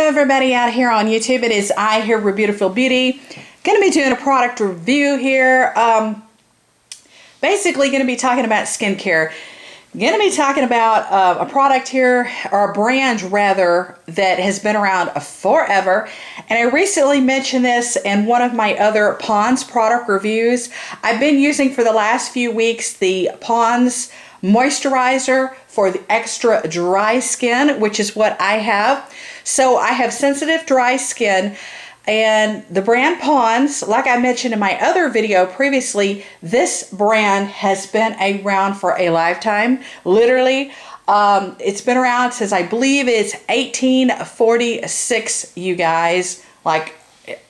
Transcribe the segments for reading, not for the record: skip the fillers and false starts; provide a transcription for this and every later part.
Hello everybody out here on YouTube. It is I here with Beautiful Beauty. Going to be doing a product review here. Basically going to be talking about skincare. Going to be talking about a product here, or a brand rather, that has been around forever. And I recently mentioned this in one of my other Pond's product reviews. I've been using for the last few weeks the Pond's moisturizer for the extra dry skin, which is what I have. So I have sensitive dry skin, and the brand Pond's, like I mentioned in my other video previously, this brand has been around for a lifetime. Literally, it's been around since I believe it's 1846, you guys. Like,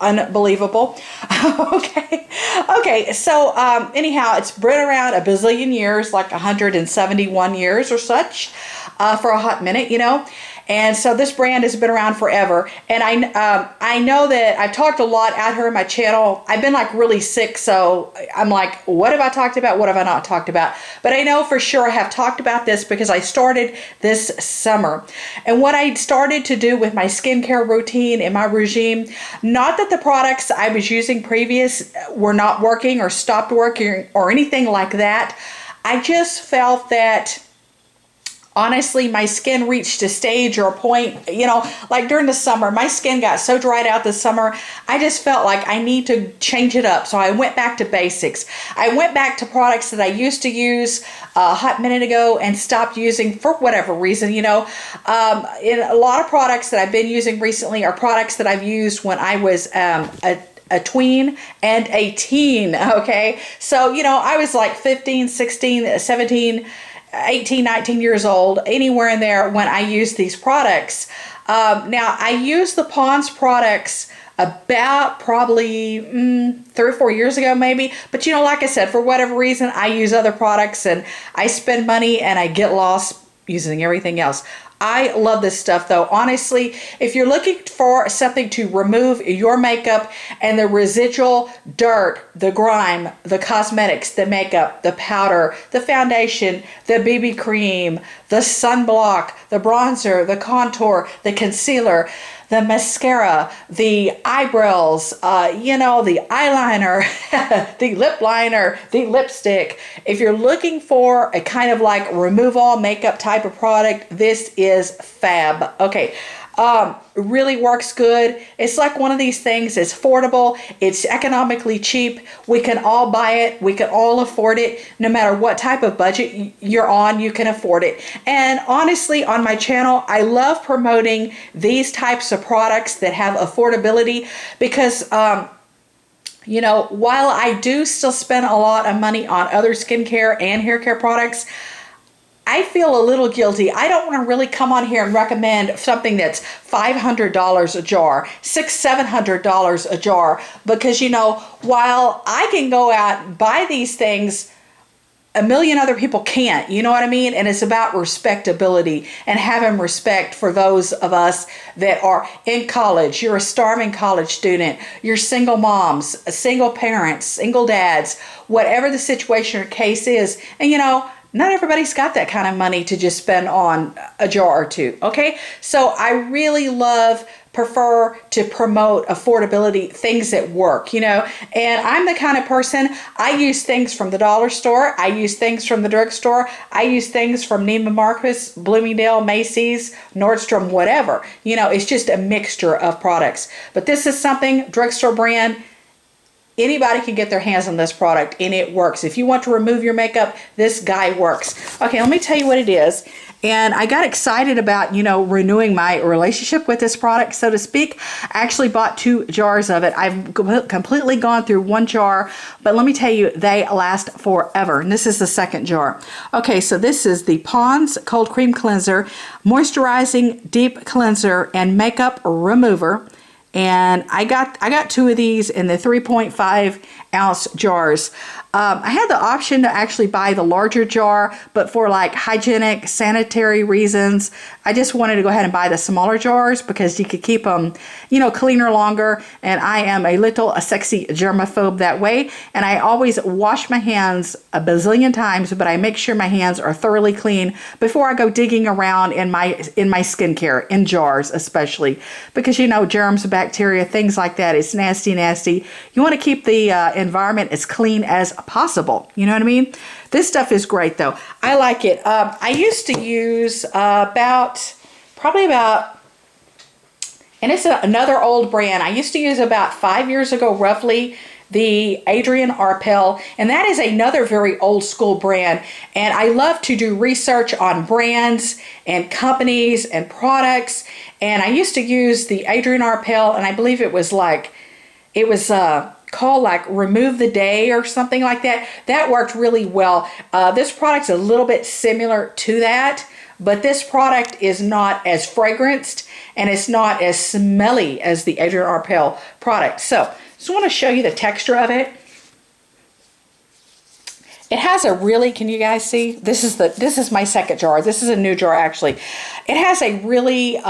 unbelievable. Okay, so anyhow, it's been around a bazillion years, like 171 years or such, for a hot minute, you know. And so this brand has been around forever. And I know that I've talked a lot out here on my channel. I've been like really sick, so I'm like, what have I talked about? What have I not talked about? But I know for sure I have talked about this because I started this summer. And what I started to do with my skincare routine and my regime, not that the products I was using previous were not working or stopped working or anything like that. I just felt that honestly, my skin reached a stage or a point, you know, like during the summer, my skin got so dried out this summer, I just felt like I need to change it up. So I went back to basics. I went back to products that I used to use a hot minute ago and stopped using for whatever reason, you know. In a lot of products that I've been using recently are products that I've used when I was a tween and a teen, okay? So, you know, I was like 15, 16, 17, 18, 19 years old, anywhere in there when I use these products. Now, I use the Pond's products about probably 3 or 4 years ago maybe, but you know, like I said, for whatever reason, I use other products and I spend money and I get lost using everything else. I love this stuff though. Honestly, if you're looking for something to remove your makeup and the residual dirt, the grime, the cosmetics, the makeup, the powder, the foundation, the BB cream, the sunblock, the bronzer, the contour, the concealer, the mascara, the eyebrows, you know, the eyeliner, the lip liner, the lipstick. If you're looking for a kind of like remove all makeup type of product, this is fab. Okay. Really works good. It's like one of these things. It's affordable. It's economically cheap. We can all buy it. We can all afford it. No matter what type of budget you're on, you can afford it. And honestly, on my channel, I love promoting these types of products that have affordability because, you know, while I do still spend a lot of money on other skincare and hair care products, I feel a little guilty. I don't want to really come on here and recommend something that's $500 a jar, $600, $700 a jar, because, you know, while I can go out and buy these things, a million other people can't, you know what I mean? And it's about respectability and having respect for those of us that are in college. You're a starving college student. You're single moms, single parents, single dads, whatever the situation or case is. And, you know, not everybody's got that kind of money to just spend on a jar or two, okay? So I really prefer to promote affordability, things that work, you know? And I'm the kind of person, I use things from the dollar store, I use things from the drugstore, I use things from Neiman Marcus, Bloomingdale, Macy's, Nordstrom, whatever. You know, it's just a mixture of products. But this is something, drugstore brand, anybody can get their hands on this product and it works. If you want to remove your makeup, this guy works. Okay, let me tell you what it is. And I got excited about, you know, renewing my relationship with this product, so to speak. I actually bought 2 jars of it. I've completely gone through 1 jar, but let me tell you, they last forever. And this is the 2nd jar. Okay, so this is the Pond's Cold Cream Cleanser, Moisturizing Deep Cleanser, and Makeup Remover. And I got 2 of these in the 3.5 ounce jars. I had the option to actually buy the larger jar, but for like hygienic, sanitary reasons, I just wanted to go ahead and buy the smaller jars because you could keep them, you know, cleaner longer. And I am a sexy germaphobe that way. And I always wash my hands a bazillion times, but I make sure my hands are thoroughly clean before I go digging around in my skincare, in jars especially, because you know, germs, bacteria, things like that. It's nasty, nasty. You want to keep the environment as clean as possible. You know what I mean? This stuff is great though. I like it. I used to use probably about, and it's another old brand. I used to use about 5 years ago, roughly, the Adrian Arpel, and that is another very old school brand. And I love to do research on brands and companies and products. And I used to use the Adrian Arpel, and I believe it was called like Remove the Day or something like that. That worked really well. This product's a little bit similar to that, but this product is not as fragranced and it's not as smelly as the Adrian Arpel product. So just want to show you the texture of it. It has a really, can you guys see? This is my second jar. This is a new jar actually. It has a really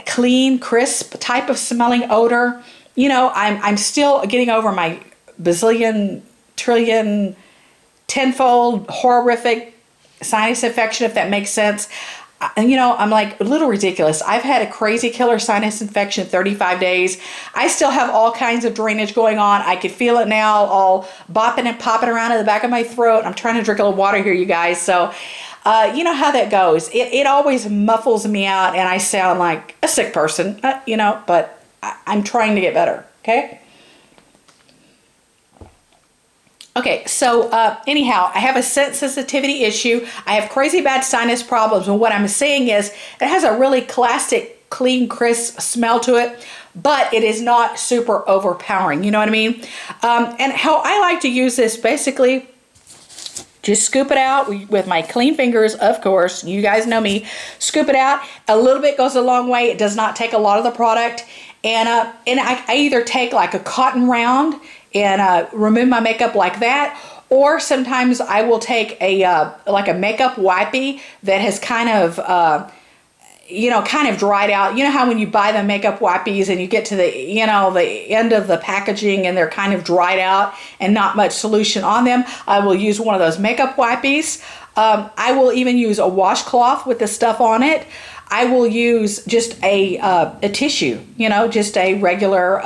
clean, crisp type of smelling odor. You know, I'm still getting over my bazillion, trillion, tenfold horrific sinus infection, if that makes sense. You know, I'm like a little ridiculous. I've had a crazy killer sinus infection 35 days. I still have all kinds of drainage going on. I could feel it now, all bopping and popping around in the back of my throat. I'm trying to drink a little water here, you guys. So, you know how that goes. It always muffles me out and I sound like a sick person, you know, but I'm trying to get better, okay? Okay, so anyhow, I have a scent sensitivity issue. I have crazy bad sinus problems, and what I'm saying is it has a really classic, clean, crisp smell to it, but it is not super overpowering, you know what I mean? And how I like to use this, basically, just scoop it out with my clean fingers, of course. You guys know me. Scoop it out. A little bit goes a long way. It does not take a lot of the product. And I either take like a cotton round and remove my makeup like that, or sometimes I will take like a makeup wipey that has kind of kind of dried out. You know how when you buy the makeup wipes and you get to the the end of the packaging and they're kind of dried out and not much solution on them. I will use one of those makeup wipes. I will even use a washcloth with the stuff on it. I will use just a tissue, just a regular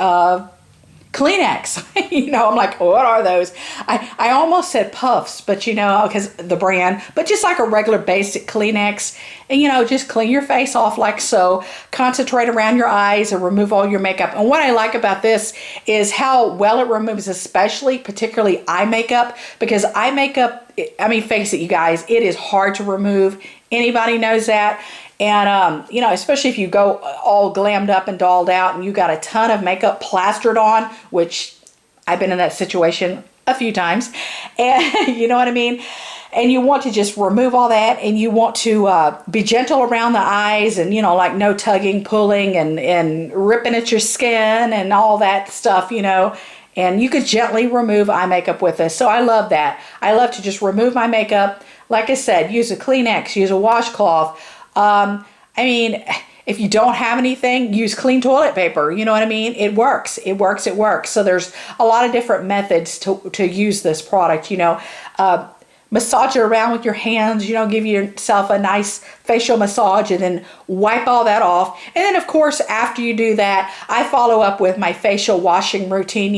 Kleenex. I'm like, what are those? I almost said Puffs, but because the brand, but just like a regular basic Kleenex, and just clean your face off like so. Concentrate around your eyes and remove all your makeup. And what I like about this is how well it removes, particularly eye makeup, because eye makeup, I mean, face it, you guys, it is hard to remove. Anybody knows that. And, especially if you go all glammed up and dolled out and you got a ton of makeup plastered on, which I've been in that situation a few times, and you know what I mean? And you want to just remove all that, and you want to be gentle around the eyes, and, like no tugging, pulling, and ripping at your skin and all that stuff, and you could gently remove eye makeup with this. So I love that. I love to just remove my makeup. Like I said, use a Kleenex, use a washcloth. I mean, if you don't have anything, use clean toilet paper. You know what I mean? It works. It works. It works. So there's a lot of different methods to use this product, massage it around with your hands, give yourself a nice facial massage and then wipe all that off. And then, of course, after you do that, I follow up with my facial washing routine,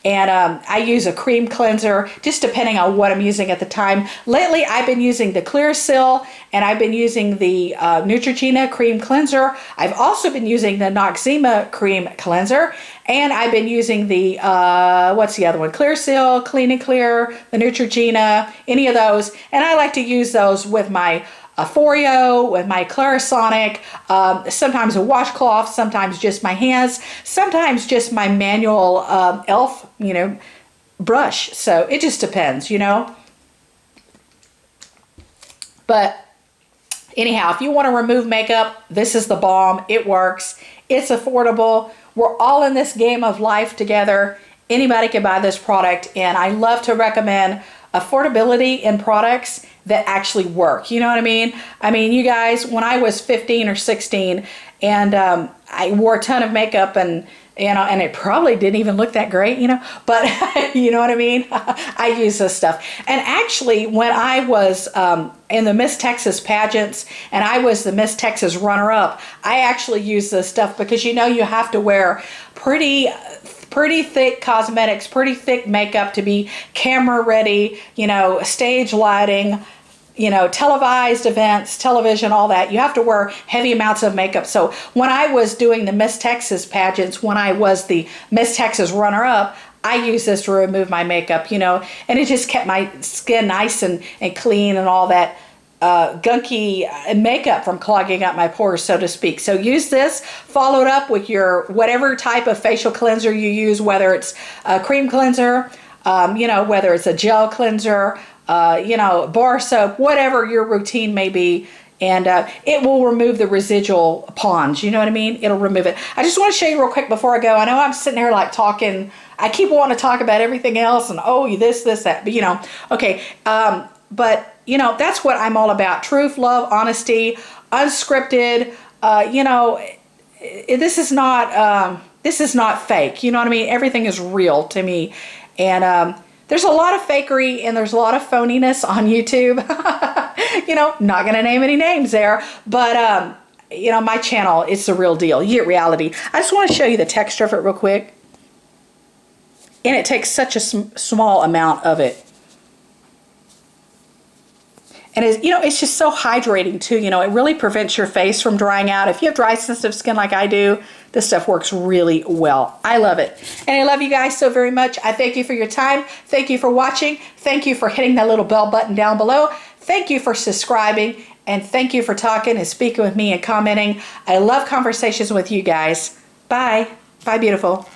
and I use a cream cleanser, just depending on what I'm using at the time. Lately, I've been using the Clearasil, and I've been using the Neutrogena cream cleanser. I've also been using the Noxzema cream cleanser, and I've been using the, what's the other one? Clearasil, Clean and Clear, the Neutrogena, any of those. And I like to use those with my Foreo, with my Clarisonic, sometimes a washcloth, sometimes just my hands, sometimes just my manual e.l.f., brush. So it just depends, But anyhow, if you want to remove makeup, this is the bomb. It works. It's affordable. We're all in this game of life together. anybody can buy this product, and I love to recommend affordability in products that actually work. You know what I mean? I mean, you guys, when I was 15 or 16 and I wore a ton of makeup, and and it probably didn't even look that great, but you know what I mean? I use this stuff. And actually, when I was in the Miss Texas pageants and I was the Miss Texas runner-up, I actually used this stuff because you have to wear pretty thick cosmetics, pretty thick makeup to be camera ready, stage lighting, televised events, television, all that. You have to wear heavy amounts of makeup. So when I was doing the Miss Texas pageants, when I was the Miss Texas runner-up, I used this to remove my makeup, and it just kept my skin nice and clean, and all that gunky makeup from clogging up my pores, so to speak. So use this, followed up with your whatever type of facial cleanser you use, whether it's a cream cleanser, whether it's a gel cleanser, bar soap, whatever your routine may be, and it will remove the residual ponds. You know what I mean? It'll remove it. I just want to show you real quick before I go. I know I'm sitting here like talking. I keep wanting to talk about everything else and this, that, but okay. But that's what I'm all about. Truth, love, honesty, unscripted. This is not fake. You know what I mean? Everything is real to me, and there's a lot of fakery and there's a lot of phoniness on YouTube. Not going to name any names there, but my channel, it's the real deal. You get reality. I just want to show you the texture of it real quick. And it takes such a small amount of it. And it's just so hydrating too. It really prevents your face from drying out. If you have dry, sensitive skin like I do, this stuff works really well. I love it. And I love you guys so very much. I thank you for your time. Thank you for watching. Thank you for hitting that little bell button down below. Thank you for subscribing. And thank you for talking and speaking with me and commenting. I love conversations with you guys. Bye. Bye, beautiful.